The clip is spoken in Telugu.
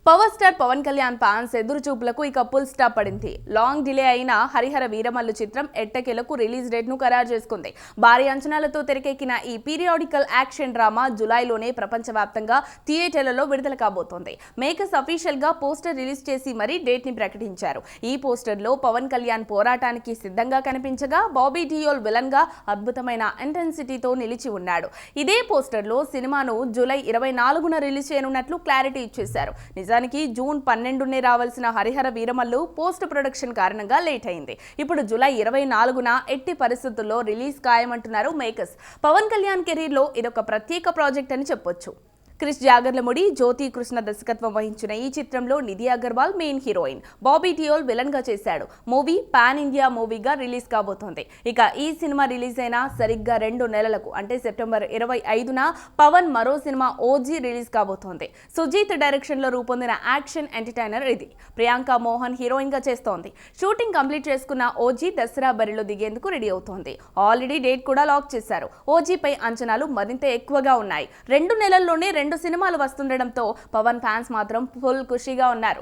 Power star Pawan Kalyan fans ఎదురు చూపులకు ఇక ఫుల్ స్టాప్ పడింది. లాంగ్ డిలే అయిన హరిహర వీరమల్లు చిత్రం ఎట్టకేలకు రిలీజ్ డేట్ ను ఖరారు చేసుకుంది. భారీ అంచనాలతో తెరకెక్కిన ఈ పీరియాడికల్ యాక్షన్ డ్రామా జులైలోనే ప్రపంచవ్యాప్తంగా థియేటర్లలో విడుదల కాబోతోంది. మేకర్స్ అఫీషియల్ గా పోస్టర్ రిలీజ్ చేసి మరీ డేట్ ని ప్రకటించారు. ఈ పోస్టర్ లో పవన్ కళ్యాణ్ పోరాటానికి సిద్ధంగా కనిపించగా బాబీ డియోల్ విలన్ గా అద్భుతమైన ఇంటెన్సిటీతో నిలిచి ఉన్నాడు. ఇదే పోస్టర్ లో సినిమాను జూలై 24న రిలీజ్ చేయనున్నట్లు క్లారిటీ ఇచ్చేశారు. నిజానికి జూన్ 12నే రావాల్సిన హరిహర వీరమల్లు పోస్ట్ ప్రొడక్షన్ కారణంగా లేట్ అయింది. ఇప్పుడు జూలై 24న ఎట్టి పరిస్థితుల్లో రిలీజ్ ఖాయమంటున్నారు మేకర్స్. పవన్ కళ్యాణ్ కెరీర్ లో ఇదొక ప్రత్యేక ప్రాజెక్ట్ అని చెప్పొచ్చు. క్రిష్ జాగర్లముడి, జ్యోతి కృష్ణ దర్శకత్వం వహించిన ఈ చిత్రంలో Nidhi Agarwal main heroine, Bobby Deol villain గా చేశాడు. మూవీ పాన్ ఇండియా మూవీగా రిలీజ్ కాబోతోంది. ఇక ఈ సినిమా రిలీజ్ అయిన సరిగ్గా 2 నెలలకు అంటే సెప్టెంబర్ 25న పవన్ మరో సినిమా ఓజీ రిలీజ్ కాబోతోంది. సుజీత్ డైరెక్షన్ లో రూపొందిన యాక్షన్ ఎంటర్టైనర్ ఇది. ప్రియాంక మోహన్ హీరోయిన్ గా చేస్తోంది. షూటింగ్ కంప్లీట్ చేసుకున్న ఓజీ దసరా బరిలో దిగేందుకు రెడీ అవుతోంది. ఆల్రెడీ డేట్ కూడా లాక్ చేశారు. ఓజీపై అంచనాలు మరింత ఎక్కువగా ఉన్నాయి. 2 నెలల్లోనే 2 సినిమాలు వస్తుండడంతో పవన్ ఫ్యాన్స్ మాత్రం ఫుల్ ఖుషీగా ఉన్నారు.